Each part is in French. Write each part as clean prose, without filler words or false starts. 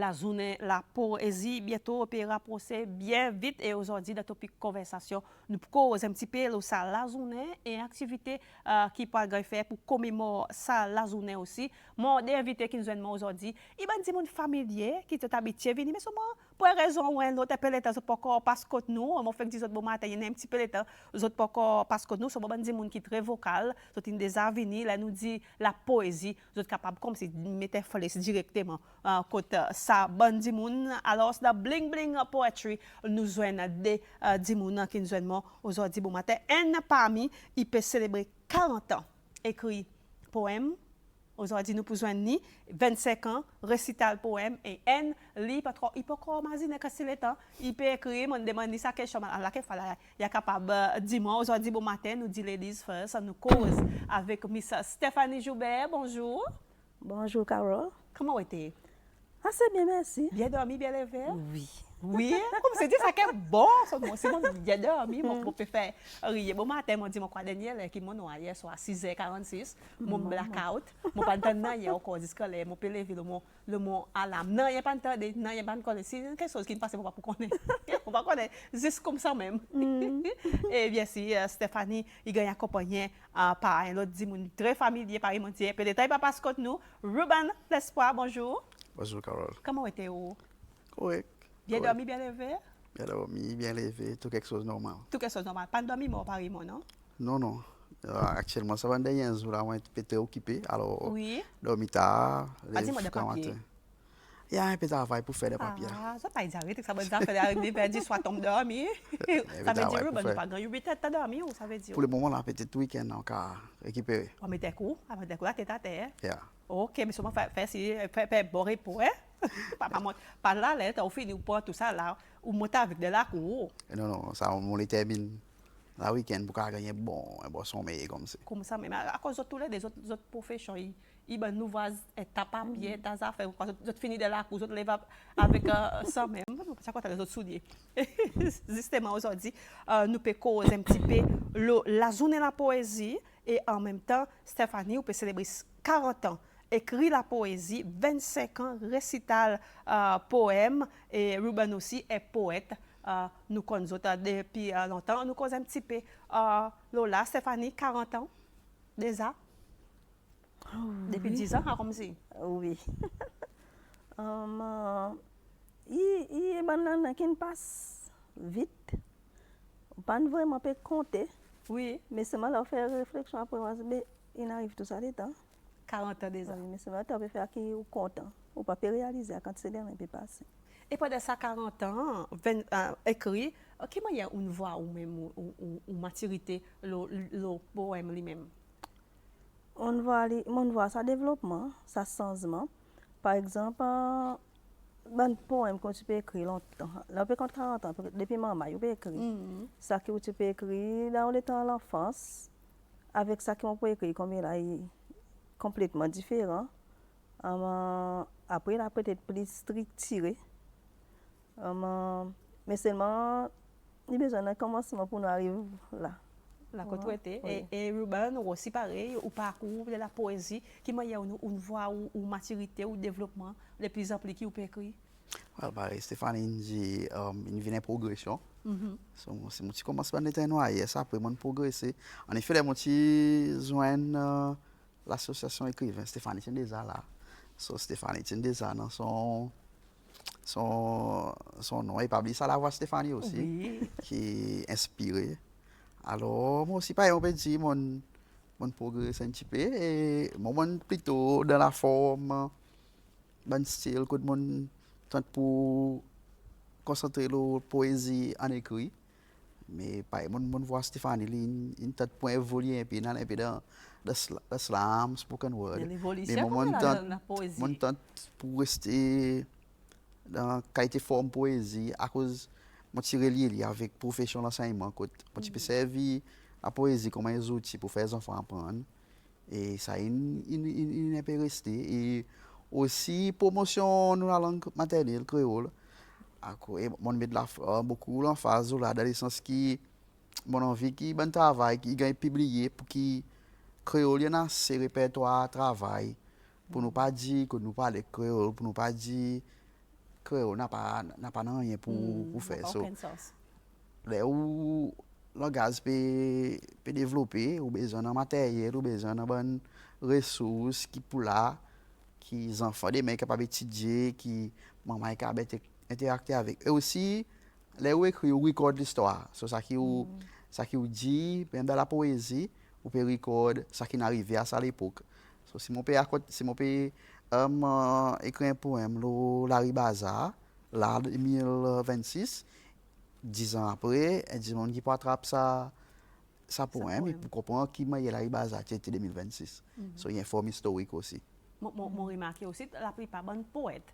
la journée, la poésie, bientôt, opéra procès bien vite. Et aujourd'hui, dans topic conversation, nous causons un petit peu ça la journée et activité qui peut faire pour commémorer ça la journée aussi. Mon invité qui nous a aujourd'hui, il va dire mon familier qui est habitué à venir, mais seulement pour raison ou une autre appel l'état, c'est pas encore parce que nous, on fait 10 autres bon matin, il y a un petit peu l'état, les autres pas encore parce que nous, c'est pas dire mon qui est très vocal, c'est une des avenirs, là nous dit la poésie, vous êtes capable comme si mettez flèche directement côté ça bon di moun. Alors c'est la bling bling poetry nous joignent des di moun qui nous joignent aujourd'hui bon matin. Un parmi il peut célébrer 40 ans écrit poème. Aujourd'hui, nous pouvons ni 25 ans, récital poème, et N, lit, pas trop, il peut imaginer que c'est le temps, il peut écrire, on demande ça, quelque chose, il est capable de dire, aujourd'hui, bon matin, nous dit ladies first, nous cause avec Miss Stéphanie Joubert, bonjour. Bonjour, Carole. Comment est-il? Ah, c'est bien, merci. Bien dormi, bien levé? Oui. Oui, comme c'est dit, ça qui est bon, c'est bon, bien dormi, mon peut faire rire. Bon matin, mon dit, mon quoi Daniel, qui m'a noyé, soit à 6h46, mon blackout, mon pas de hier encore, scolaire, mon peut lever le mot alarme. Non, il n'y a pas de temps, non, il n'y a pas de connaître. C'est quelque chose qui ne passe pas pour connaître. On va connaître, juste comme ça même. Et bien sûr, Stéphanie, il gagne accompagné par un autre dit, très familier, par mon dit, peut-être pas parce que nous, Ruben L'Espoir, bonjour. Bonjour, Carole. Comment était-vous? Correct. Bien dormi, bien levé? Bien dormi, bien levé, tout quelque chose de normal. Tout quelque chose de normal. Pas dormi, mais Paris, non? Non, non. Actuellement, ça va dernier jour, là, on est très occupé. Alors, Oui. dormi tard, Dis-moi des papiers. Il y a un peu de travail pour faire des papiers. Ah, ça pas dire que ça veut dire faire arriver vers 10 soit tombe dormi. Ça veut dire que pas grand 8 têtes dormi ou ça veut dire. Pour le moment, là, peut-être week-end encore récupérer. On met des coups, avec des coups la tête à terre. Yeah. OK, mais seulement faire boré pour hein. Pas là, là, tu as fini pour tout ça là, ou monter avec de la cour. Non, non, ça, on les termine. La week-end pour gagner un bon sommeil comme ça. Comme ça, mais à cause de tous les autres professions, ils nous voient étape à pied, des affaires, vous finissez de la cour, vous lèvez avec ça même, ça quoi les autres souliers. Justement, aujourd'hui, nous pouvons causer un petit peu la journée de la poésie et en même temps, Stéphanie, vous pouvez célébrer 40 ans. Écrit la poésie, 25 ans, récital poème, et Ruben aussi est poète. Nous connaissons depuis longtemps, nous connaissons un petit peu. Lola, Stéphanie, 40 ans déjà? Depuis 10 ans, comme si? Oui. Il est banane qui passe vite. Pas vraiment peut compter. Oui. Mais c'est mal à faire réflexion après, mais il arrive tout ça le temps. 40 ans déjà. Oui, mais c'est mal à faire qui est content. Ou pas réaliser quand c'est dernier peut passer. Et pendant ça 40 ans, écrit, comment il y a une voix ou même une maturité, le poème lui-même? On voit sa développement, sa changement. Par exemple, un poème que tu peux écrire longtemps, là, on 40 ans, depuis maman, tu peux écrire. Ça que tu peux écrire dans le temps de l'enfance, avec ça qu'on peut écrire, comme il est complètement différent. Après, il a peut-être plus structuré. Mais seulement, il y a besoin d'un commencement pour nous arriver là. La côté. Et Ruben, aussi pareil, au parcours de la poésie, qui m'a une voix ou maturité ou développement de plus appliqué ou peut écrire? Stéphanie, j'ai une progression. C'est mon petit commencement de noyer, ça après mon progresser. En effet, les petits joignent l'association écrivain. Stéphanie est déjà là. Stéphanie est déjà dans son nom. Et pas oublier ça, la voix Stéphanie aussi, oui. Qui est inspirée. Alors, moi aussi, on peut dire mon progrès un petit peu. Et moi, plutôt dans la forme, dans le style, que mon temps pour concentrer la poésie en écrit. Mais pas mon voix Stéphanie, il tente pour évoluer un peu dans le slam, spoken word. L'évolution dans la poésie. Mon temps pour rester dans la qualité forme poésie à cause moi suis relié avec profession d'enseignement que moi peux servir la poésie comme un outil pour faire les enfants apprendre et ça il peut rester et aussi promotion de la langue maternelle créole et mon met beaucoup l'emphase là dans le sens qui mon envie qui bon travail qui gagne publié pour qui créole y a ces répertoire travail pour nous pas dire que nous parler créole pour nous pas dire créole n'a pas rien pour faire ça. Aucun sens. Là où le langage peut développer, ou besoin de matériel, ou besoin de bonnes ressources qui pour là, qui les enfants des mecs capables d'étudier, qui maman est capable d'interacter avec. Et aussi là où écrit ou record l'histoire, c'est ça qui dit même dans la poésie, ou peut record ça qui n'arrivait à ça à l'époque. So, si mon père écrit un poème le Larry Bazar là 2026 10 ans après, il y a des gens qui peut attraper ça poème et pour comprendre qui m'a Larry Bazar c'était 2026. So, il y a une forme historique aussi. Mon remarqué aussi, la plupart des poètes,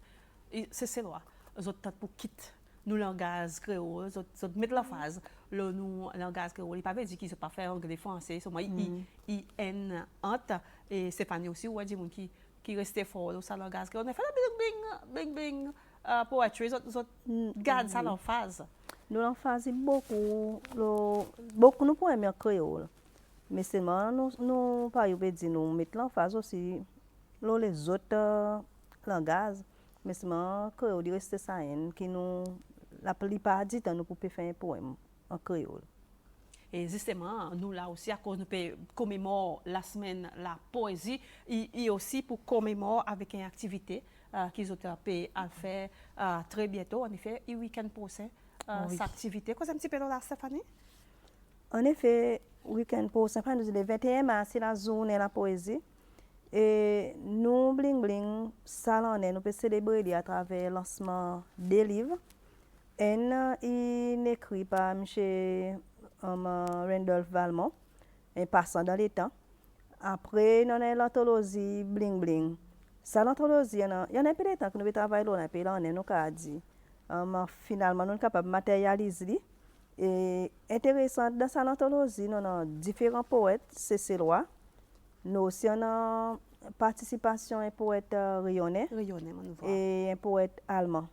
c'est loi, ils ont pour quitter nous langage créole, ils ont mettre la phase, le nous langage créole, il pas veut dire qu'ils ne pas faire anglais français, so moi ils en honte et Stéphanie aussi ou des gens qui restent forts dans sa langage créole, on fait bing bing poetry, ils gardent ça leur phase. Nous en faisons beaucoup nous poèmes en créole. Mais seulement nous pas dire nous mettre en phase aussi les autres langages. Mais seulement créole il reste ça qui nous la plupart du temps nous pouvons faire un poème en créole. Et justement, nous là aussi, à cause nous commémorer la semaine la poésie, et aussi pour commémorer avec une activité qu'ils ont fait à faire très bientôt. En effet, le week-end prochain, cette activité. Qu'est-ce un petit peu là, Stéphanie? En effet, le week-end prochain, le 21 mars, c'est la journée de la poésie. Et nous, Bling Bling, salon, nous pouvons célébrer à travers le lancement des livres. Il est écrit par M. Randolph Valmont, un passant dans les temps. Après, nous avons l'anthologie Bling Bling. Ça, l'anthologie, il y en a un peu de temps que nous travaillons là, nous avons dit. Finalement, nous sommes capables de matérialiser. Et intéressant, dans cette anthologie, nous avons différents poètes, c'est Lois. Nous aussi avons participation d'un poète rayonnais et un poète allemand.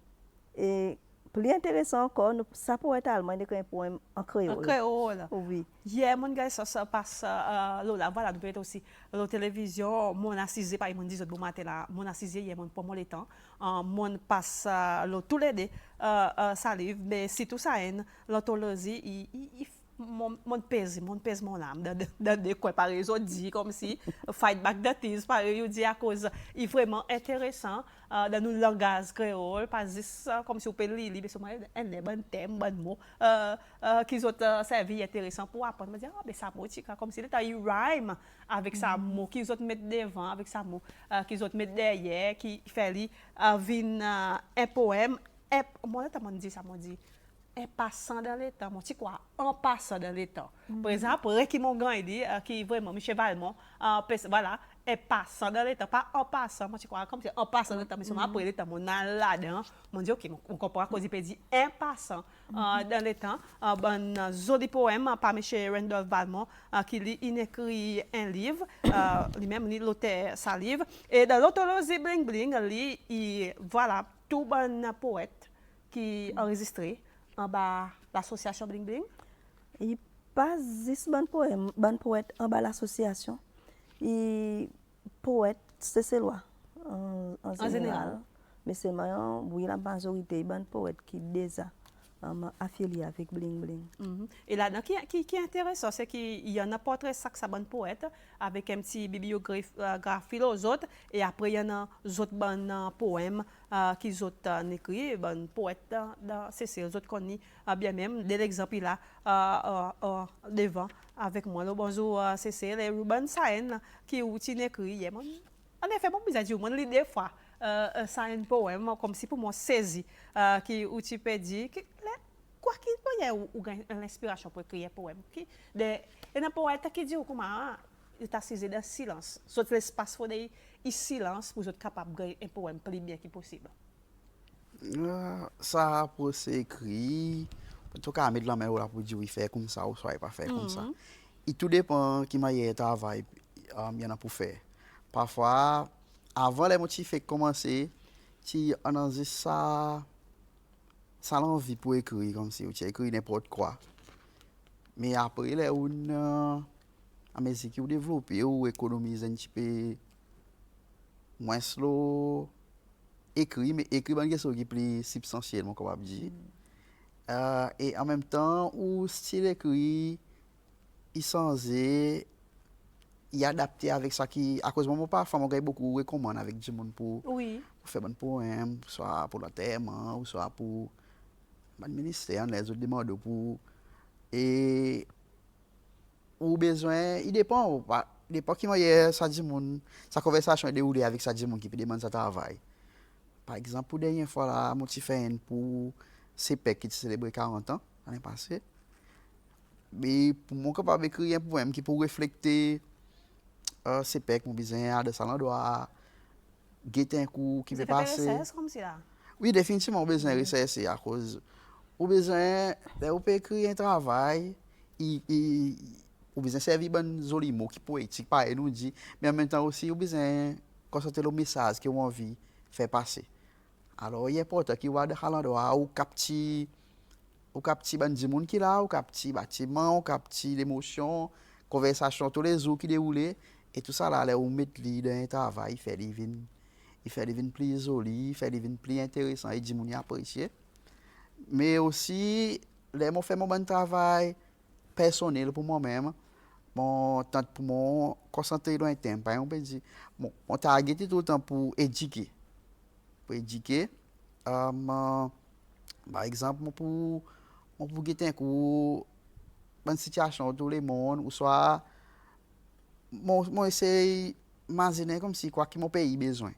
Et plus intéressant encore, ça poète allemand écrit un poème en créole. En créole. Oui. Hier, mon gars, ça passe là, voilà, nous peut aussi la télévision, mon assisé, par exemple, dit bon matin là, mon assisé hier, mon pour moi le temps, mon passe tous les deux salive, mais si tout ça l'anthologie, mon pèse mon âme dans des coins par exemple dit comme si fight back that is par exemple dit à cause il vraiment intéressant dans nos langages créole parce que comme si on peut lire mais c'est un bon thème bon mot qui ont servi intéressant pour apprendre me dire ah ben ça mot comme si l'état il rhyme avec ça mot qu'ils ont mettre devant avec ça mot qu'ils ont mettre derrière qui fait vin un poème moi t'as dit ça m'a dit en passant dans le temps, quoi, en passant dans le temps. Par exemple, Reky Mongan dit, qui est vraiment Michel Valmont, voilà, en passant dans le temps, pas en passant, quoi, comme si en passant dans le temps, mais après le temps, on a là-dedans, on dit, ok, on comprend à cause il peut dire en passant dans le temps, un joli poème par Michel Randolph Valmont, qui il écrit un livre, lui-même, il l'auteur sa livre, et dans l'anthologie Bling Bling, il, voilà, tout bon poète qui enregistré en bas l'association Bling Bling. Il pas juste bon poète en bas l'association. Il poète c'est loi en général. Mais c'est oui la majorité bon poète qui déjà affilié avec Bling Bling. Et là, qui est intéressant, c'est qu'il y en a portrait ça bon poète avec un petit bibliographie aux autres et après il y en a d'autres bons poèmes qu'ils ont écrit, bon poète c'est les autres qu'on bien même de l'exemple là devant avec moi le bonjour c'est les Ruben Saen qui outil écrit en effet bon bizarre dire moi des fois ça un poème comme si pour moi saisi qui où tu peux dire quoi qu'il y a une inspiration pour écrire un poème et un poète qui dit comment il t'a saisi dans silence soit l'espace faut des silence pour être capable de un poème plus bien que possible ça pour s'écrire en tout cas mettre la main là pour dire oui faire comme ça ou soit pas faire comme ça et tout dépend qui m'a travail il y en a pour faire parfois avant les motifs commencer tu analyses ça l'envie pour écrire comme si tu écris n'importe quoi mais après là à mesure que vous développez ou économisez un petit peu moins slow écrit, mais écrit une question qui est plus substantielle, mon capable dire. Et en même temps, ou style écrit, il censé y adapter avec ça qui, à cause de moi, parfois, moi, j'ai beaucoup recommande avec du monde Oui. pour faire un poème, soit pour l'enterrement, ou soit pour le ministère, les autres demandes pour. Et ou besoin, il dépend, il dépend qui m'a ça dit monde, sa conversation est déroulée avec ça dit monde qui peut demander ça travail. Par exemple, pour la dernière fois là, moi j'ai fait un pour CPEC qui célébrait 40 ans l'année passée. Mais pour mon capable écrire un poème qui pour refléter CPEC, mon besoin de ça doit guetter un coup qui Vous peut avez fait passer. recherche comme ça? Oui, définitivement, on besoin de rechercher à cause. On besoin, on peut écrire un travail, on besoin de servir bon joli mot qui poétique, pas nous dit, mais en même temps aussi, on besoin concentrer le message que on envie de faire passer. Alors, il est important qu'il y ait des calendriers ou capter ban di moun qui là, ou capter bâtiment, ou capter l'émotion, conversation tous les jours qui déroulent et tout ça là, on met li dans un travail, il fait des plus joli, il fait des plus intéressant et di moun y apprécier. Mais aussi, les m'ont fait mon bon travail personnel pour moi-même. Bon, tant pour moi, concentrer dans un thème. Par exemple, on peut dire, bon, on t'a arrêté tout le temps pour éduquer. Pour éduquer. Par exemple, pour guetter un coup, une situation dans le monde, ou soit, moi, essaye d'imaginer comme si quoi que mon pays a besoin.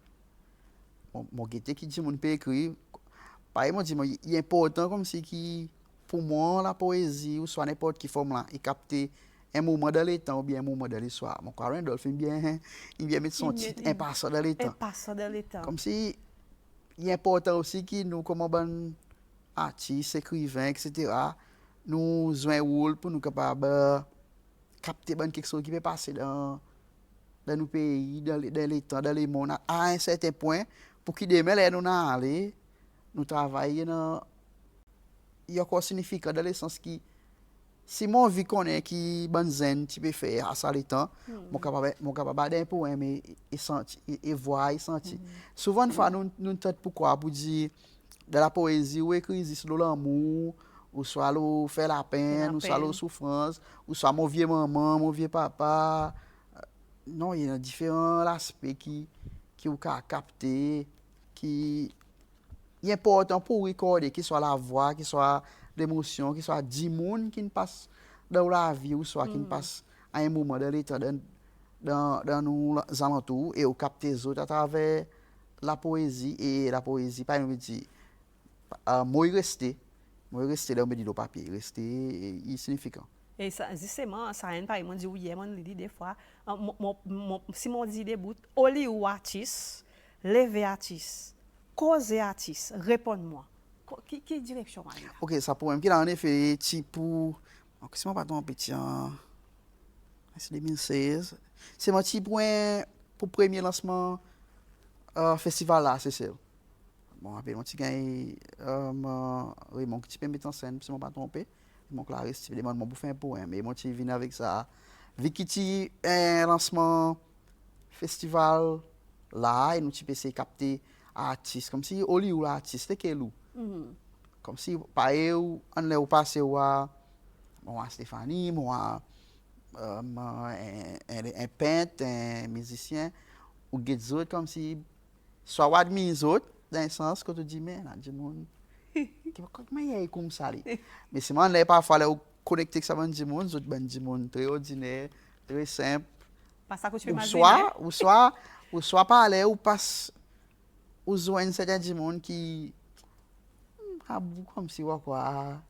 Mon guetter qui dit mon pays écrit, par exemple, il est important comme si qui, pour moi, la poésie, ou soit n'importe quelle forme là, il capte un moment dans le temps ou bien un moment dans l'histoire. Mon copain Randolph, il vient mettre son titre, un passant dans le temps. Un passant dans le temps. Comme si, il est important aussi que nous, comme bon artistes, écrivains, etc., nous jouons un rôle pour nous capables capter quelque chose qui peut passer dans nos pays, dans les temps, dans les mondes, à un certain point, pour que demain, nous allons nous travaillons il y a quoi significat dans le sens qui si mon vie connaît qui bonne zen tu peux faire à ça le temps mon capable d'un poème et sentir et voir et sentir souvent fois nous tente pourquoi pour dire de la poésie ou écrire sur l'amour ou soit le faire la peine ou soit la souffrance ou soit mon vieux maman mon vieux papa non il y a différents aspects qui ou capter qui il est important pour recorder qu'il soit la voix, qu'il soit l'émotion, qu'il soit 10 personnes qui passent dans la vie ou soit qui passent à un moment de l'état dans nos alentours et au capter les autres à travers la poésie et la poésie par exemple dit moi rester dans le papier rester insignifiant. Et ça, justement, ça a pas dit oui, moi dit des fois si mon dit des bouts, oli ou artiste, lever artiste. Cause artiste, réponds-moi. Quelle direction aller? Ok, ça poème qu'il a en effet type pour. Si je ne pas un petit c'est 2016. C'est mon petit point pour le premier lancement festival là, c'est ça. Bon, après, mon petit gars, Raymond qui peut mettre en scène, si je ne pas trompé. Mon Clarisse, tu demande pour faire un poème. Et mon petit vient avec ça. Vu qu'il y a un lancement festival là, et nous tu peux essayer de capter artiste comme si Hollywood artiste que loup comme si par eu on l'a passé à Stéphanie moi un peintre un musicien ou des autres comme si soit admis autres dans un sens que tu dis mais là du monde comment il est comme ça mais c'est moi là parfois là connecter ça avec du monde autres ben du monde très ordinaire très simple pas ça que tu peux imaginer ou soit parler ou passe ou joindre certains monde qui comme si quoi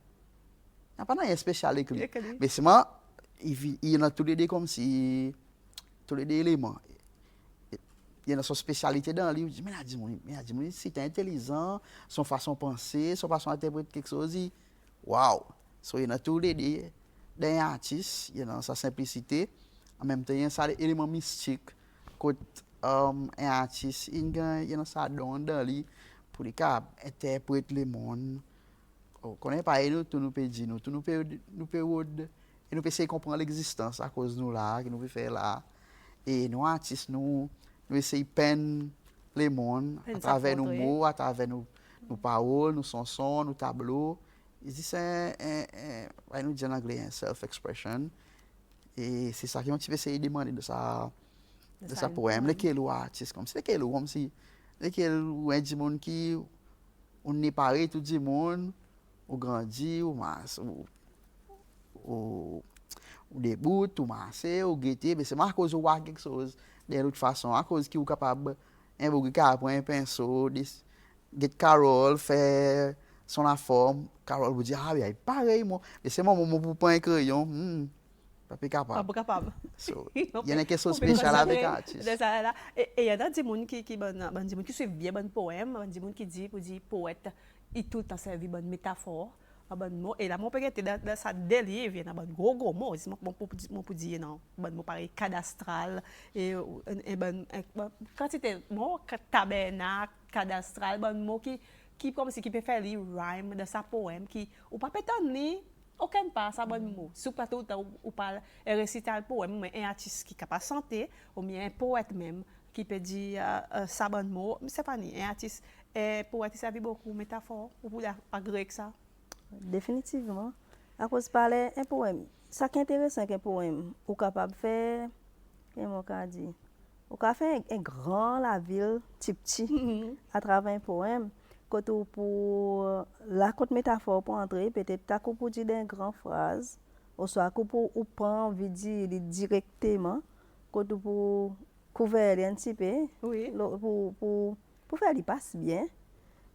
n'a pas rien spécial écrit mais c'est moi il y en a tous les deux comme si tous les deux éléments il y a son spécialité dans le livre mais là dis-moi si tu es intelligent son façon de penser son façon d'interpréter quelque chose waouh so il y en a tous les deux d'un artiste il y a sa simplicité en même temps il y a ça élément mystique côté un artiste il y a ça dans lui pour les cas interpréter le monde connaît pas nous tout nous peut dire nous peut et nous peut essayer comprendre l'existence à cause nous là que nous peut faire là et nous artistes nous essayer peine les mondes, à Une travers nos portrait. mots, à travers nos paroles, nos chansons, nos tableaux. Et c'est nous dit en anglais, un self-expression. Et c'est ça qui m'a un petit peu essayé de demander de sa poème. Lequel ou artiste comme si, lequel ou comme si, lequel ou un du monde qui, on est pareil, tout le monde, ou grandi, ou masse, ou début, ou massé, ou guetté, mais c'est pas à cause de voir quelque chose de l'autre façon, à cause qui est capable, un peu prendre un pinceau, get Carol, faire son affaire, Carol vous dit, ah oui, pareil, moi, et c'est moi, pour prendre un crayon, pas capable. Pas capable. So, il y a quelque chose On peut spécial avec concentrer l'artiste. de ça là. Et il y a des gens qui suivent bien bon poème, des gens qui disent pour dire poète, il tout le temps servi bonne métaphore, un bon mot. Et là mon père était dans sa délire, il y a un gros mot, c'est mon pour dire non, bon mot pareil cadastral et bon quantité mot tabernacle, cadastral, bon mot qui comme si qui peut faire les rhyme de sa poème qui ou pas peut aucun pas ça bon mot sous pas tout le temps ou pas réciter le poème mais un artiste qui est capable de chanter ou bien un poète même qui peut dire ça bon mot c'est pas ni un artiste poète ça vit beaucoup métaphore ou pour pas grec ça Définitivement. À cause de parler un poème. Ça qui est intéressant qu'un poème, ou capable de faire, comment on dit, ou capable faire un grand la ville, petit, à travers un poème. Quand on pour la côte métaphore pour entrer, peut-être t'as pour dire des grandes phrases, ou soit pour ou pas envie de dire directement, quand on pour couvrir un petit peu, oui pour faire les passe bien.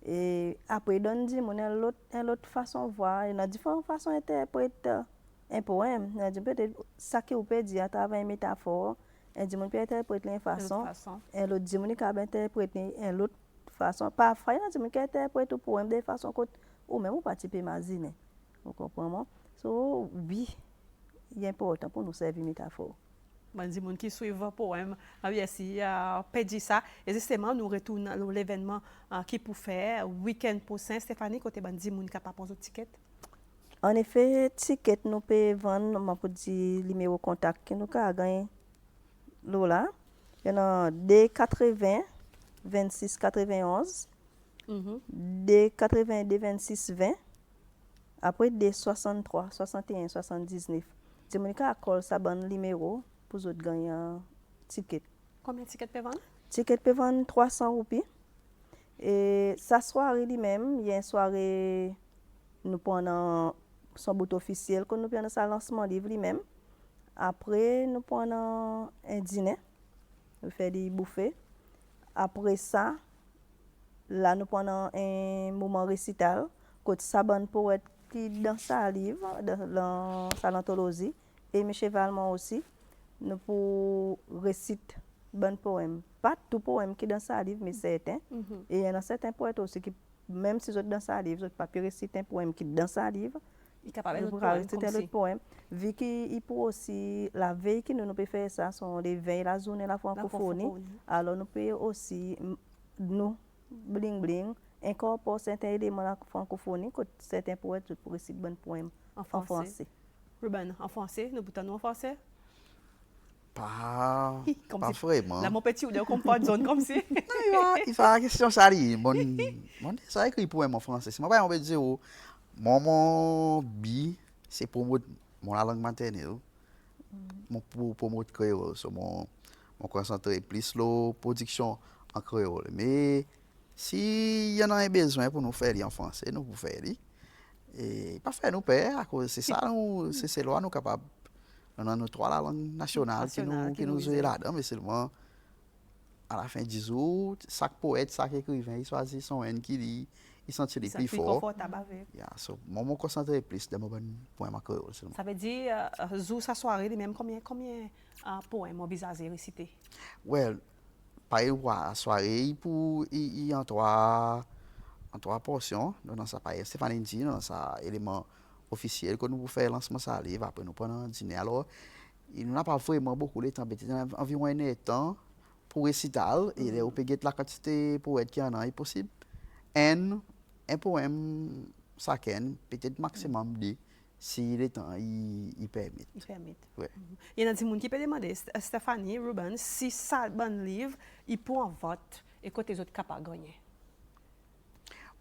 Et après, il donne une autre façon de voir, il y a différentes façons d'interpréter un poème. Il y a peut-être ça que vous pouvez dire à travers une métaphore, un dit peut interpréter d'une façon, et l'autre dit peut interpréter d'une autre façon. Parfois, il y a des gens qui interprètent le poème de façon que ou même pas type imaginer. Vous comprenez? So, oui, il est important pour nous servir métaphore. Bon, des gens qui suivent le poème, si dit ça, et justement, nous retournons à l'événement qui pour faire, week-end pour Saint-Stéphanie, côté des gens qui capable de prendre ticket. En effet, ticket nous pouvons vendre, pour dire numéro contact que nous avons gagné là. Il y a D80 26 91, D82 26 20, après D63 61 79. Je me dis que ça bon numéro pour vous gagner un ticket. Combien de tickets peut vendre? Ticket peut vendre 300 roupies. Et sa soirée lui-même, il y a une soirée, nous prenons son bout officiel, que nous prenons sa lancement livre lui-même. Après, nous prenons un dîner, nous faisons des bouffées. Après ça, là, nous prenons un moment récital, côté sa bonne poète qui dans sa livre, dans sa anthologie, et Michel Valmont aussi, nous pour réciter bon poème. Pas tout poème qui dans sa livre, mais certains. Et il y en a certains poètes aussi qui, même si ils dans sa livre, ils ne peuvent pas réciter un poème qui dans sa livre. Il est capable de réciter l'autre poème. Vu qu'il peut aussi, la veille que nous pouvons faire ça, sont les veilles, la journée de la francophonie. Alors nous pouvons aussi, nous, bling, incorporer certains éléments de la francophonie, que certains poètes pour réciter bon poème en français. Ruben, en français, nous boutons en français? Pas vraiment. Là, mon petit, il comprend une zone comme ça. Il fait la question, ça dit, ça écrit poème en français. C'est pas on veut dire, mon bi, c'est pour mon langue maternelle, pour mon créole, so mon concentré plus la production en créole. Mais si y en a un besoin pour nous faire en français, nous pouvons faire. Et pas faire nous perdre, à cause c'est ça, c'est là nous capables. On a nos trois langues nationales qui nous jouent là-dedans, mais seulement à la fin du jour, chaque poète, chaque écrivain, il choisit son haine qui dit, il sentit les plus forts. So, moi, je concentre plus dans mon poème à créole. Ça veut dire, sa soirée, même combien poèmes envisagés réciter? Well, par exemple, la soirée, il y a en trois portions. Dans sa paille, Stéphanie dit, dans sa élément officiel, que nous pouvons faire lancement ça livre, après nous prenons un dîner. Alors, il n'a pas vraiment beaucoup de temps, environ un an temps pour récital, et on peut la quantité pour être qui en a possible. Un poème, ça peut-être maximum 2, si le temps il permet. Il permet. Ouais. Il y a des gens qui peuvent demander, Stéphanie, Ruben, si ça bon livre, il peut en vote. et côté les autres capables de gagner.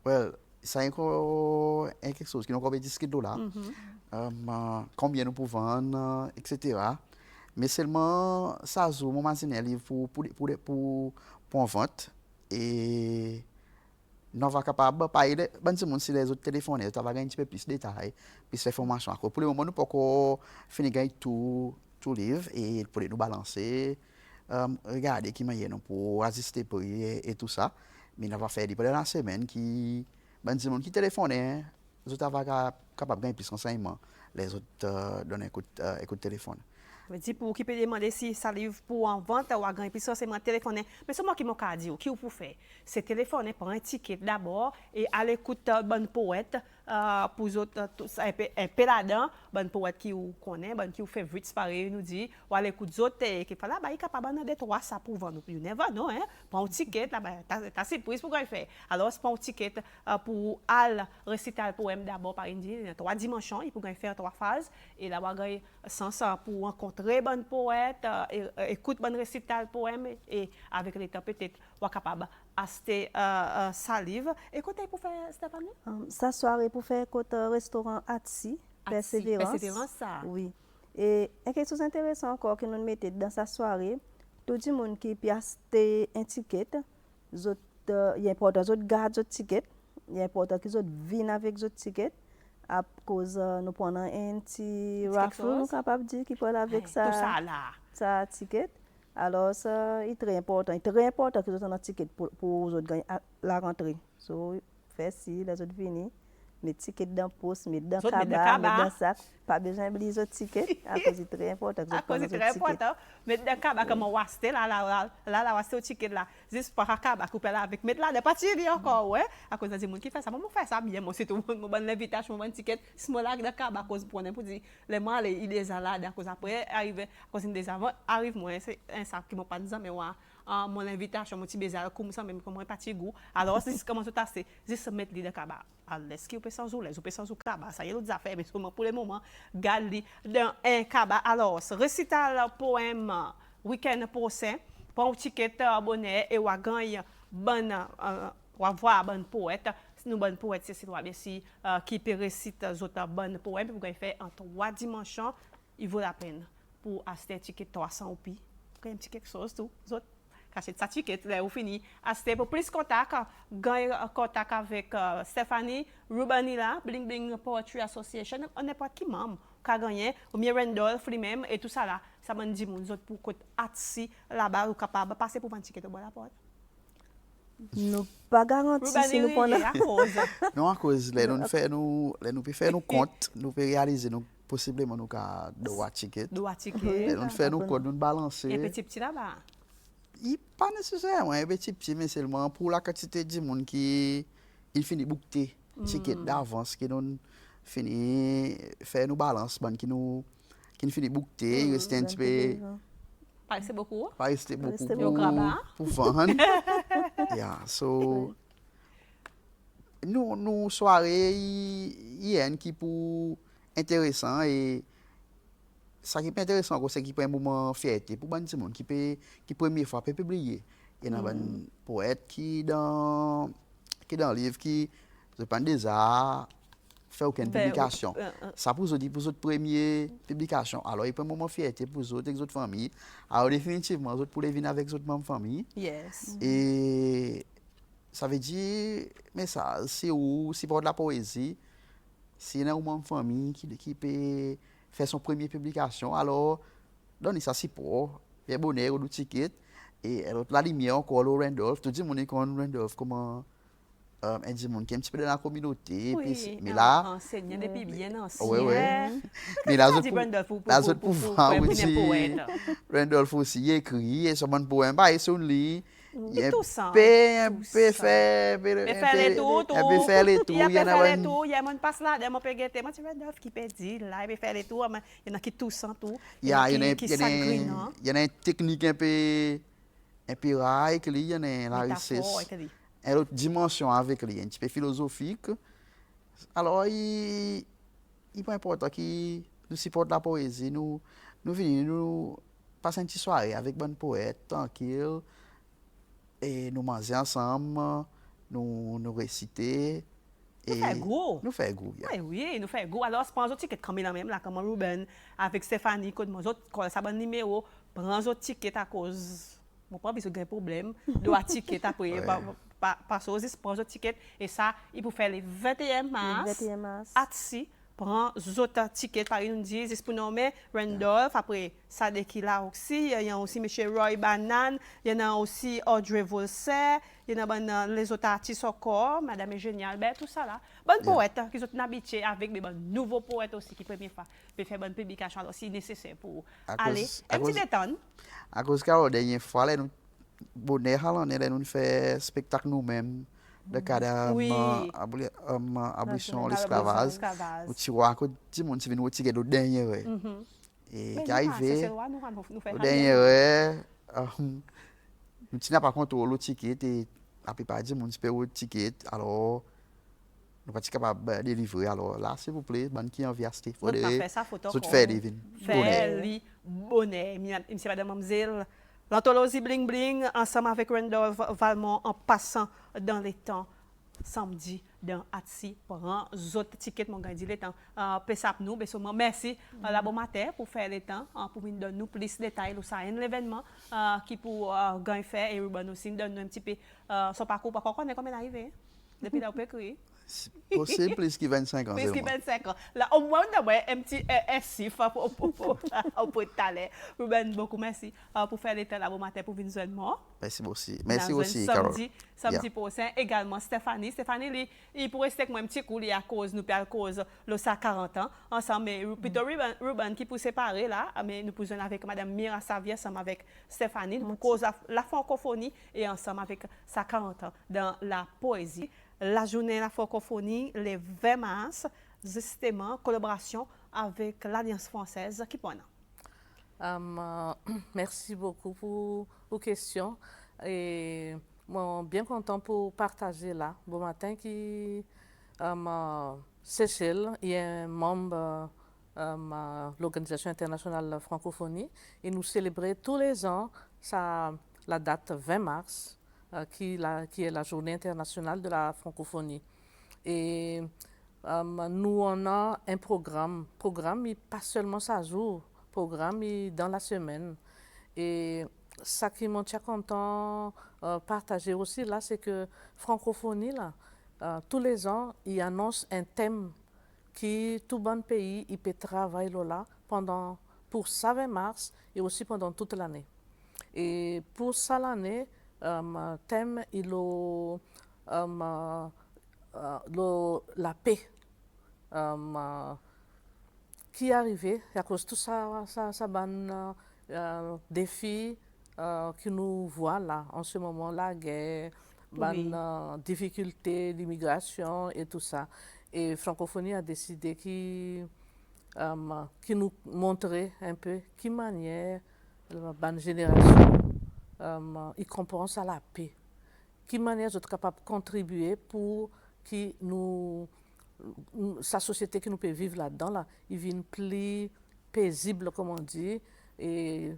Well, ça est quelque chose qui nous coûte 10 dollars. Combien nous pouvons vendre, etc. Mais seulement ça, mon machine livre pour vente. Et nous sommes capables de parler si les autres téléphones, nous avons un petit peu plus de détails, plus d'informations. Pour le moment, nous ne pouvons pas finir tout livre et pour nous balancer, regarder qui m'a pour assister pour et tout ça. Mais nous avons fait des pendant la semaine qui téléphone, nous sommes capables de gagner plus d'enseignements, les autres donnent un coup de téléphone. Je dis pour qui peut demander si ça livre pour en vente ou à gagner puis ça c'est mon téléphone mais c'est moi qui m'a dit qui vous faire c'est téléphoner prendre un ticket d'abord et aller écouter bonne poète pour autres un peu là-dedans bonne poète qui vous connaît bonne qui vous fait vite pareil nous dit ou aller écouter autres qui là bah il capable de 3 ça pour vendre you never know hein prend un ticket là bah t'as surprise pour quoi faire alors c'est prend un ticket pour al récital poème d'abord par une 3 dimensions il pour faire 3 phases et là va gagner sens pour rencontrer bonne poète écoute bonne récital poème et avec les temps peut-être ou capable acheter salive et côté pour faire Stéphanie Ça soirée pour faire côté restaurant Atsi Persévérance ça oui et quelque chose d'intéressant encore que nous mettons dans sa soirée tout le monde qui peut acheter un ticket il y a important autres garde autres ticket il y a important qu'ils autres viennent avec autres tickets à cause nous prenons un petit raffle nous capable dire qui peut aller avec ça tout ça là ça ticket alors ça est très important que vous avez un ticket pour vous autres gagner la rentrée so faire si les autres viennent mes tickets dans poste mes dans cabas dans sac pas besoin de les autres tickets à cause c'est très important à cause c'est très important mettre dans cabas comme on waste là waste au ticket là juste pour cabas couper là avec mettre là de partir encore ouais à cause des gens qui fait ça moi faire ça bien moi c'est tout mon bonne invitation mon ticket si moi là dans cabas cause pour dire les moi les idées là à cause après arriver à cause des avant arrive moi c'est un sac qui m'a pas dit mais ouais mon invitation mon petit baiser comme ça même comme un petit goût alors c'est comment tout tasser juste mettre les dans cabas est-ce que vous pouvez sans ou les vous pouvez sans ou cabas ça y est l'autre affaire mais pour le moment garde dans un cabas alors récital poème week-end prochain pour un ticket abonné et ou gagner bonne ou avoir bonne poète nous bonne poète c'est bien si qui peut réciter autres bonnes poèmes pour faire en 3 dimensions il vaut la peine pour acheter un ticket 300 ou plus un petit quelque chose tout autres cacher sa ticket là ou fini acheter pour plus contact gagner contact avec Stéphanie Rubanila Bling Bling Poetry Association on n'importe qui membre qu'a gagné ou bien Randolph lui-même et tout ça là ça m'a dit mon autres pour côté Atsi là-bas ou capable passer pour un ticket au bout la porte nous pas garanti si nous prenons non à cause là nous fait nous faire nos comptes nous peut réaliser nous possiblement nous ca droit ticket nous fait nos comptes nous balancer et petit là-bas pas nécessairement un petit mais seulement pour la quantité de monde qui il finit bouquer ticket d'avance qui nous finit faire nos balances qui nous finit bouquer il reste un petit peu c'est beaucoup pour vendre yeah so nous soirée hier qui pour intéressant et ça qui est intéressant c'est qu'il peut un moment fierté pour ban monde qui première fois peut publier il y a un poète qui dans le livre qui je prends déjà fait aucune publication ça pour autres première publication alors il peut un moment fierté pour autres familles alors définitivement autres pour les venir avec autres membres famille yes et ça veut dire mais ça c'est où si pour de la poésie si un membre famille qui peut faire son première publication alors donner ça support bien bonnet ou ticket et la lumière encore le Randolph tout le monde est comme Randolph comment un monde qui est un petit peu dans la communauté oui, mais là enseignant depuis bien ancien ouais mais là autres pouvoir aussi Randolph aussi écrit et son bon poème bah et son lit il tout ça peut faire les tours il y a les tours il y a mon passe là mon peut guetter moi tu Randolph qui peut dire là il peut faire les tours mais il y en a qui tout sans tout il y a une technique un peu rare que il y en a la richesse une autre dimension avec lui un petit peu philosophique alors il est important qui nous supporte la poésie nous venons nous passer une petite soirée avec bonne poète tranquille et nous manger ensemble, nous réciter. Nous faire gros. Nous faire gros, yeah. Oui, nous faire gros. Alors, prends un ticket comme il a même là, comme Ruben, avec Stéphanie, quand moi, quand ça bon numéro, prends un ticket à cause. Mon pas besoin de problème, doit ticket après, parce que prends un ticket, et ça, il peut faire le 21 mars. Le 21 mars. Atsi, prend autres tickets, par exemple, disent pour nommer Randolph, après, ça qui là aussi, il y a aussi M. Roy Banan, il y en a aussi Audrey Volser, il y en a les autres artistes encore, Madame est géniale, ben, tout ça là. Bonne poète, qui sont habitués avec des nouveaux poètes aussi, qui première fois, peut faire bonne publication aussi nécessaire pour aller. Un petit détente. À cause que la dernière fois, là, nous, bonnet, nous fait spectacle nous-mêmes. De cadre abolition de l'esclavage. Tu vois que tout le monde vient au ticket de dernier. Et qui arrivé, le dernier, nous n'avons pas contrôlé le ticket et la plupart du monde paye le ticket. Alors, nous ne sommes pas capables de délivrer. Alors là, s'il vous plaît, qui envie d'acheter. Il faut faire des bonnet. Monsieur, madame, mademoiselle. L'anthologie Bling Bling, ensemble avec Randolph Valmont, en passant dans les temps, samedi, dans Atsi, prend autres tickets, mon gars, dit les temps. Pesap nous, merci la bon matin pour faire les temps, pour nous donner plus de détails, ça un événement qui pour gagner faire, et Ruben aussi donne un petit peu son parcours, par contre, on est combien arrivé, depuis là, on peut écrire. Possible, plus que 25 ans. Plus que 25 ans. Là, au moins, on a un petit SIF pour t'aller. Ruben, beaucoup merci pour faire l'état là, bon matin pour venir moi. Merci aussi. Merci aussi, Carole. Samedi prochain, également Stéphanie. Stéphanie, il pourrait rester avec moi un petit coup, à cause, nous, à cause, le ça 40 ans, ensemble. Mais plutôt Ruben qui peut séparer là, mais nous pouvons avec Madame Mira Savier, ensemble avec Stéphanie, pour cause la francophonie et ensemble avec sa 40 ans dans la poésie. La journée de la francophonie, le 20 mars, justement, collaboration avec l'Alliance française qui prend. Merci beaucoup pour vos questions. Et moi, bien content pour partager là. Bon matin, qui Cécile est membre de l'Organisation internationale de la francophonie et nous célébrons tous les ans la date 20 mars. Qui est la journée internationale de la francophonie. Et nous, on a un programme, mais pas seulement ça jour, programme dans la semaine. Et ça qui m'a content partager aussi là, c'est que francophonie, là, tous les ans, il annonce un thème qui, tout bon pays, il peut travailler là pour ça 20 mars et aussi pendant toute l'année. Et pour ça l'année, thème il la paix qui est arrivé à cause de tout ça défi que nous voit là en ce moment, la guerre, difficultés d'immigration et tout ça. Et Francophonie a décidé qui nous montrait un peu qui manière la génération il compense à la paix. Qui manière nous sommes capables de contribuer pour que sa société qui nous peut vivre là-dedans, là, il vienne plus paisible, comme on dit, et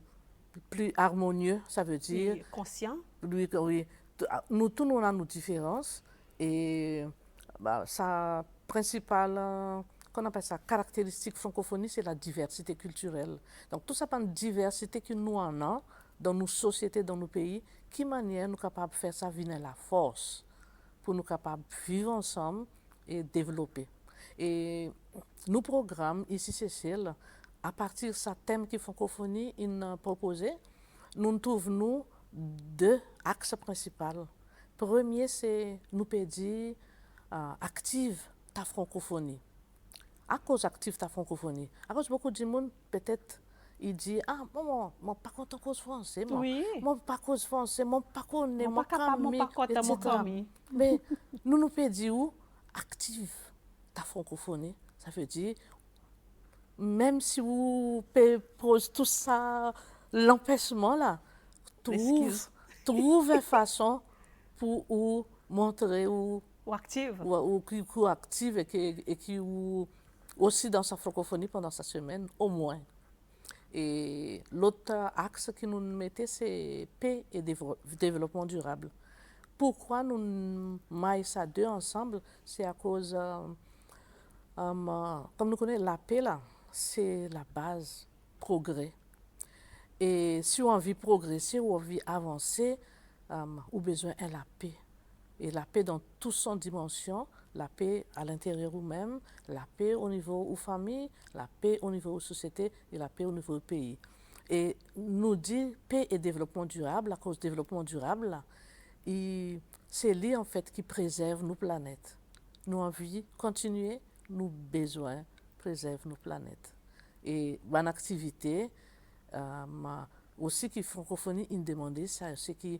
plus harmonieux, ça veut dire. Et conscient. Oui, nous tous nous avons nos différences et sa principale qu'on appelle ça caractéristique francophonie, c'est la diversité culturelle. Donc tout ça par une diversité que nous en avons dans nos sociétés, dans nos pays, qui manière nous capables de faire ça venir la force pour nous capables de vivre ensemble et développer. Et nos programmes, ici Cécile, à partir de ce thème qui est francophonie, il proposé, nous trouvons deux axes principaux. Premier, c'est nous dire active ta francophonie. À cause active ta francophonie, à cause beaucoup de monde peut-être il dit moi pas content cause français moi pas cause français moi pas connais moi pas mais nous peut dire active ta francophonie, ça veut dire même si vous pose tout ça l'empêchement là trouve une façon pour vous montrer ou active et qui aussi dans sa francophonie pendant sa semaine au moins. Et l'autre axe qui nous mettait, c'est paix et développement durable. Pourquoi nous maillons ça deux ensemble? C'est à cause, comme nous connaissons, la paix, là, c'est la base, progrès. Et si on veut progresser ou on veut avancer, on a besoin de la paix. Et la paix dans toutes son dimension, la paix à l'intérieur nous-mêmes, la paix au niveau de la famille, la paix au niveau de la société et la paix au niveau du pays. Et nous dit paix et développement durable, à cause du développement durable, c'est lui en fait qui préserve nos planètes. Nous envie continuer, nous besoin préserver nos planètes. Et bonne activité, aussi qui francophonie, il demandait ça, c'est que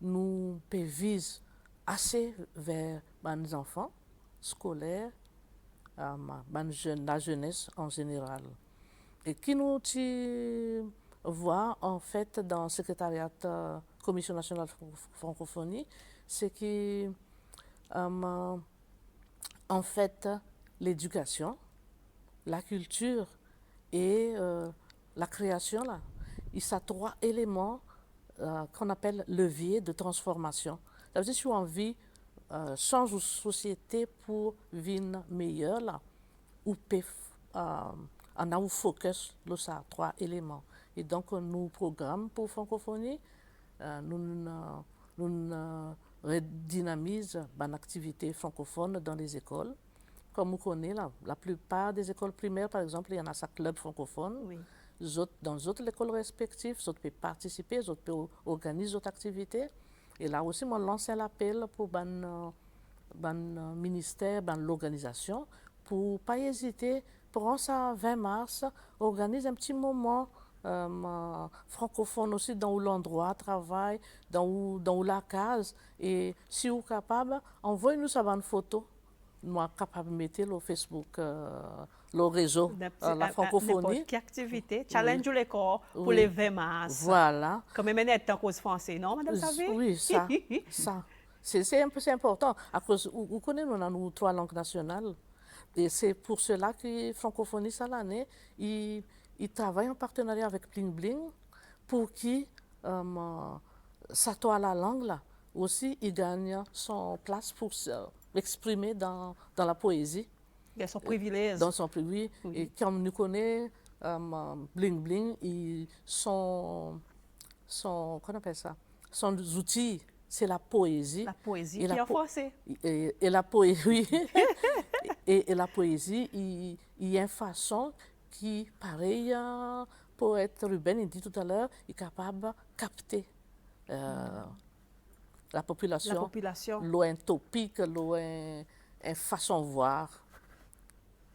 nous vise assez vers les enfants scolaires, la jeunesse en général. Et qui nous voit en fait dans le secrétariat Commission nationale francophonie, c'est que en fait l'éducation, la culture et la création, là, il y a trois éléments qu'on appelle levier de transformation. Ça veut dire si on envie changer la société pour vivre meilleure, là, ou on a un focus sur ces trois éléments. Et donc, nous programmes pour francophonie, nous redynamisons l'activité francophone dans les écoles. Comme vous connaissez, la plupart des écoles primaires, par exemple, il y en a ça club francophone. Oui. Dans les autres écoles respectives, les autres peuvent participer, les autres peuvent organiser d'autres activités. Et là aussi, moi, lance un appel pour le ministère, l'organisation, pour ne pas hésiter, pour ça 20 mars, organise un petit moment francophone aussi dans l'endroit de travail, dans la case. Et si vous êtes capable, envoyez-nous ça une photo. Moi, capable de mettre le Facebook, le réseau, la francophonie. Quelle activité, challenge les corps pour Oui. les 20 mars. Voilà. Comme même est en cause français, non, Madame Savé? Oui, ça. C'est un peu important. À cause, vous connaissez, nous avons trois langues nationales. Et c'est pour cela que Francophonie, ça l'année, il travaille en partenariat avec Bling Bling pour qui ça toi la langue là aussi il gagne son place pour s'exprimer dans la poésie. Il a son privilège. Dans son privilège. Oui. Et comme nous connaissons, Bling Bling, son qu'on appelle ça, son outil, c'est la poésie. La poésie Et qui est en français. Et la poésie, et la poésie, il y a une façon qui, pareil, poète Ruben, il dit tout à l'heure, il est capable de capter la population, loin topique, loin une façon de voir.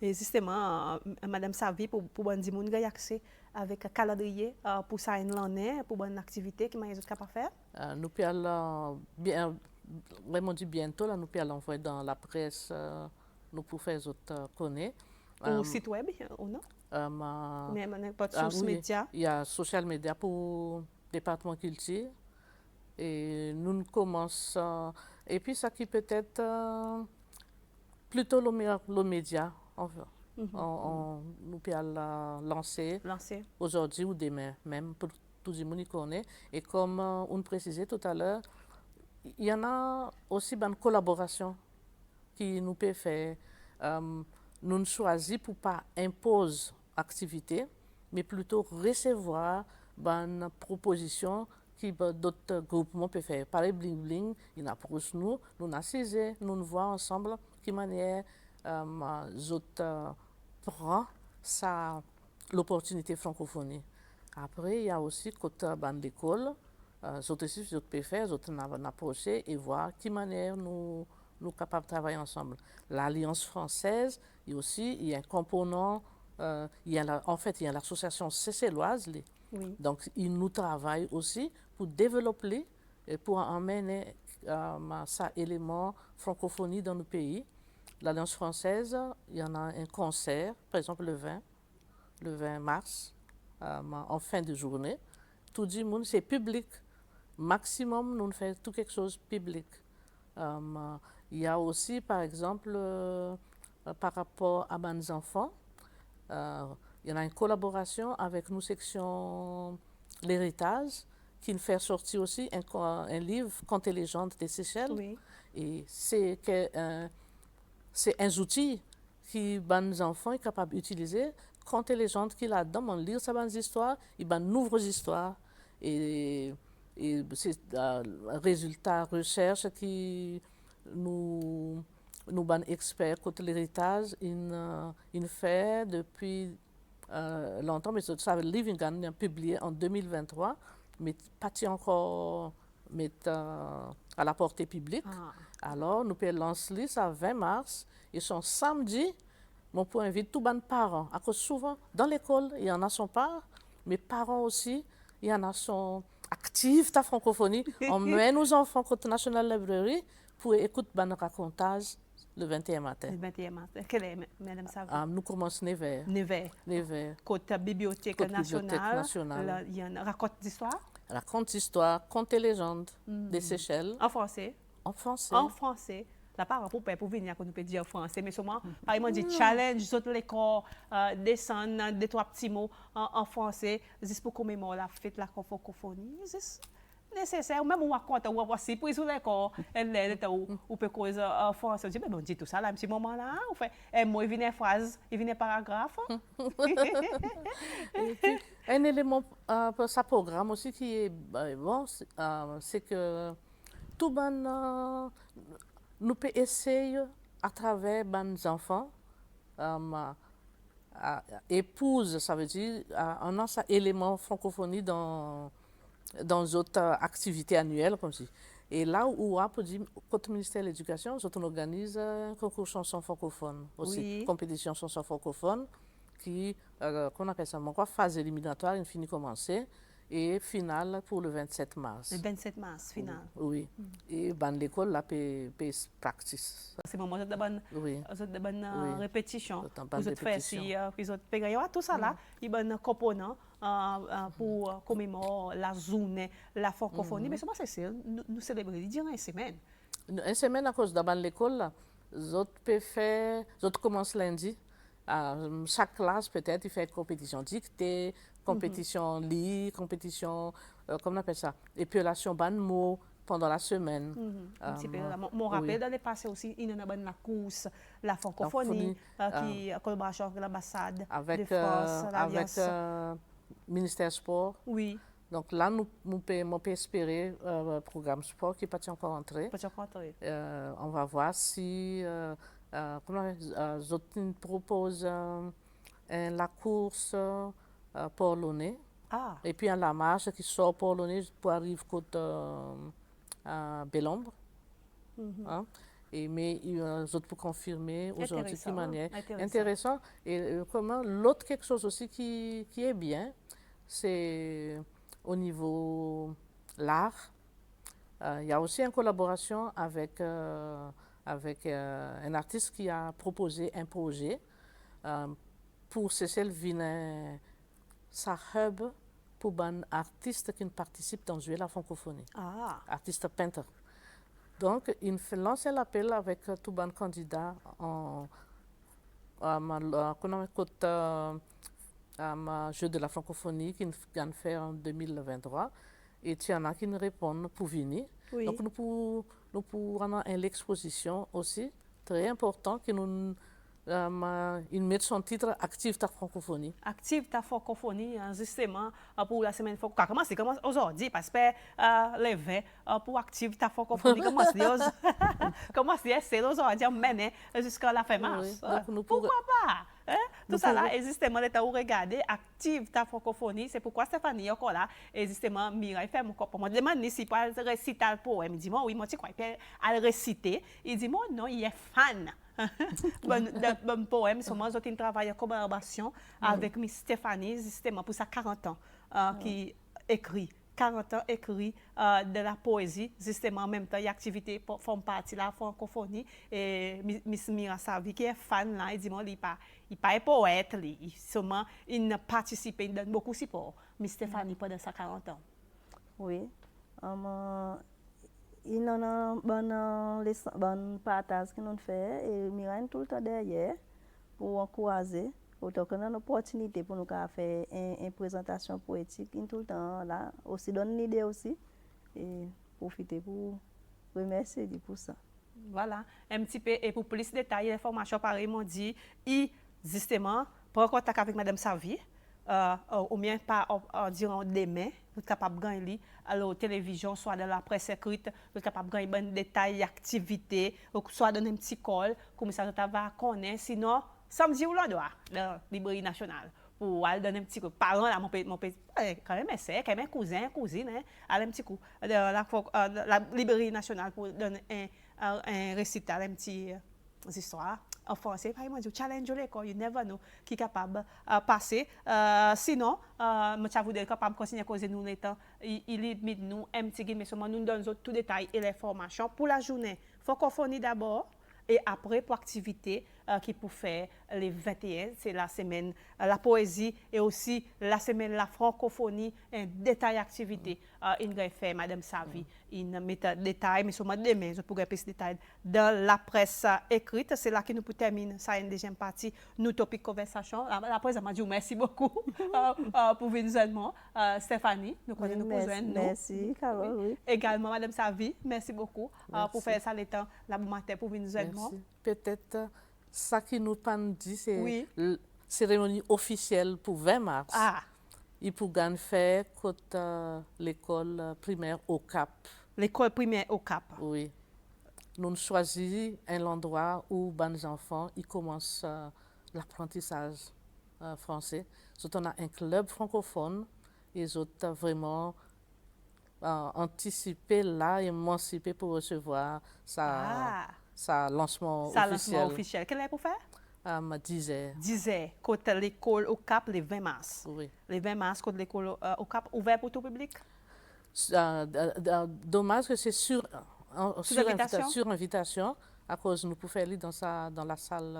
Et justement, Madame Savé, pour bon dire, vous avez accès avec un calendrier pour ça l'année, pour bonne activité qui m'a capable de faire. Nous pouvons bien, vraiment dit bientôt, là, nous pouvons l'envoyer dans la presse, nous pouvons faire autres connaître. Au site web ou non? Même n'importe social média. Il y a social media pour département culture. Et nous commençons. Et puis ça qui peut être plutôt le média. Nous pouvons lancer aujourd'hui ou demain, même pour tout le monde qui connaît. Et comme on précisait tout à l'heure, il y en a aussi une collaboration qui nous peut faire. Nous choisissons pour ne pas imposer activité, mais plutôt recevoir une proposition qui d'autres groupements peuvent faire. Pareil, Bling Bling, ils approchent nous assisons, nous voyons ensemble de manière autres prend l'opportunité francophonie. Après, il y a aussi côté l'école, autres aussi, d'autres peuvent faire, d'autres approcher et voir de manière nous sommes capables de travailler ensemble. L'Alliance française, il y a un component, en fait, il y a l'association cécelloise. Oui. Donc, ils nous travaillent aussi pour développer et pour emmener ça élément francophonie dans nos pays. L'Alliance française, il y en a un concert, par exemple le 20 mars, en fin de journée. Tout le monde, c'est public. Maximum, nous faisons tout quelque chose de public. Il y a aussi, par exemple, par rapport à mes enfants, il y en a une collaboration avec nous, section L'Héritage, qui nous fait sortir aussi un livre, Contes et légendes des Seychelles. Oui. Et c'est un outil que les enfants sont capables d'utiliser. Contes et légendes qui là-dedans, on lire ces histoires, ils ont nouveaux histoires. Et c'est un résultat recherche qui nous experts côté l'héritage, il fait depuis longtemps, mais ça le livre est publié en 2023, mais pas encore à la portée publique. Alors, nous pouvons lancer ça 20 mars, et son samedi, mon point invite tous les parents, à cause souvent, dans l'école, il y en a son part, mais parents aussi, il y en a son actifs ta francophonie. On met nos enfants côté National Library pour écouter le racontage le 21 matin. Le 21 mars. Quelle est, Madame Savy? Nous commençons 9h. 9h. Côté Bibliothèque nationale, il y a un raconte d'histoire? Raconte d'histoire, conte et légendes des Seychelles. En français? En français. En français. La parole pour venir, qu'on peut dire en français, mais sûrement, par exemple, dit challenge, toutes les corps, descendre, deux, trois petits mots en français, juste pour commémorer la fête, la francophonie. C'est nécessaire. Même on raconte, on va aussi, pour les corps, ou peut causer en français. On dit, mais on dit tout ça, là, un petit moment là, on fait, et moi, il vient une phrase, il vient un paragraphe. Et puis, un élément pour ce programme aussi qui est bon, c'est que tout le monde. Nous pouvons essayer, à travers les enfants, épouse, ça veut dire, on a ça élément francophonie dans d'autres activités annuelles, comme si. Et là où on peut dire, côté ministère de l'Éducation, on organise un concours chanson francophone aussi, Oui. compétition chanson francophone, qui, qu'on appelle ça, phase éliminatoire, une finie commencée. Et finale pour le 27 mars. Le 27 mars, finale. Oui. Et l'école, là, peut practice. C'est le moment de bonne répétition. Vous êtes fait si, vous êtes payé. Tout ça là, il y a un component pour commémorer la journée, la francophonie. Mais c'est nous célébrons une semaine. Une semaine à cause de l'école, là, les autres commencent lundi. Chaque classe, peut-être, il fait une compétition dictée, compétition lit, compétition, comment on appelle ça, épellation ban mots pendant la semaine. Un petit peu. Mon rappel dans le passé aussi, il y a la course, la francophonie, qui a collaboration avec l'ambassade de France, l'Alliance. Avec ministère sport. Oui. Donc là, nous pouvons espérer un programme sport qui n'est pas encore entré. On va voir si Zotin propose la course polonais. Et puis la marche qui sort polonais pour arriver côté Belombre. Mais ils autres pour confirmer aujourd'hui de manière intéressant. Et comment l'autre quelque chose aussi qui est bien, c'est au niveau l'art. Il y a aussi une collaboration avec un artiste qui a proposé un projet pour Seychelles Viner sa hub pour un artiste qui participe dans la francophonie. Artiste peintre. Donc, il fait lancer l'appel avec tout les candidats en jeu de la francophonie qui vient fait en 2023. Et il y en a qui nous répondent pour venir. Oui. Donc, nous pouvons avoir une exposition aussi très importante qui nous met son titre Active ta francophonie. Active ta francophonie, justement, pour la semaine francophonie. Comment aujourd'hui, parce que les 20 pour Active ta francophonie, comment c'est aujourd'hui, mener jusqu'à la fin mars. Pourquoi pas? Tout ça là, justement, l'état où regarder, active ta francophonie. C'est pourquoi Stéphanie est encore là. Et justement, Mireille fait mon corps. Moi, je demande si pas réciter le poème. Il dit, moi, oui, moi, tu crois à le réciter. Il dit, moi, non, il est fan. Bon poème, sur moi, j'ai travaillé en collaboration avec Miss Stéphanie, justement, pour sa 40 ans, qui écrit. 40 ans écrit de la poésie, justement, en même temps, il y a activité font partie de la francophonie. Et Miss Mira Savy, qui est fan là, il dit, moi, il n'est pas un poète, il participe, il donne beaucoup de support. Miss Stéphanie, pendant sa 40 ans. Oui. Il y a un bon partage que nous faisons et Mira est tout le temps derrière pour encourager Autant qu'on a une opportunité pour nous faire une présentation poétique, tout le temps là, aussi donne une idée aussi, et profiter pour remercier pour ça. Voilà, un petit peu, et pour plus de détails, l'information, pareil, m'ont dit, justement, prends contact avec Madame Savi, ou bien pas durant demain, vous êtes capable de gagner à la télévision, soit dans la presse écrite, vous êtes capable de gagner des détails, activités, soit dans un petit call, comme ça, vous va connaître, sinon, samedi ou lundi, dans la librairie nationale. Pour aller donner un petit coup. Parents, là, mon petit, quand même, c'est quand même cousin, cousine, hein, aller un petit coup. La librairie nationale pour donner un récital, un petit histoire en français. Par exemple, challenge l'école, you never know, qui est capable de passer. Sinon, je vous dire capable de continuer à causer nous les temps. Il limite nous, un petit guide, mais seulement nous donnons tout détail et l'information pour la journée. Francophonie d'abord. Et après, pour activité qui pour faire les 21, c'est la semaine la poésie et aussi la semaine la francophonie, un détail activité. Il va faire Madame Savi, il met détail, mais seulement demain, je pourrais plus de détails dans la presse écrite. C'est là que nous pouvons terminer ça une deuxième partie, nous topic conversation. La presse m'a dit merci beaucoup pour venir Stéphanie, nous connaissons nous besoin. Merci, Carole. Oui. Également, Madame Savi, merci beaucoup pour faire ça le temps, la matin pour venir nous Peut-être ça qui nous pas dit, c'est oui. la cérémonie officielle pour 20 mars. Ah. Il pour faire l'école primaire au Cap. L'école primaire au Cap. Oui. Nous choisissons un endroit où les enfants ils commencent l'apprentissage français. Donc, on a un club francophone et ils ont vraiment anticipé là, émancipé pour recevoir sa lancement officiel. Quelle est pour faire? 10 heures. 10 heures, côté l'école au Cap le 20 mars. Oui. Le 20 mars, côté l'école au Cap, ouvert pour tout public? Dommage que c'est sur invitation, à cause nous pouvons aller dans la salle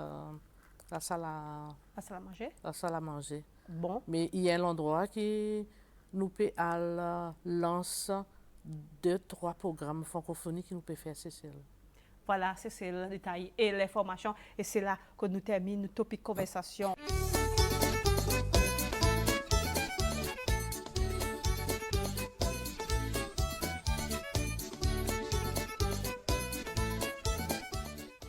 à manger. Bon. Mais il y a un endroit qui nous peut lancer 2-3 programmes francophoniques qui nous peut faire Cécile. Voilà, c'est le détail et l'information. Et c'est là que nous terminons nos topics conversation.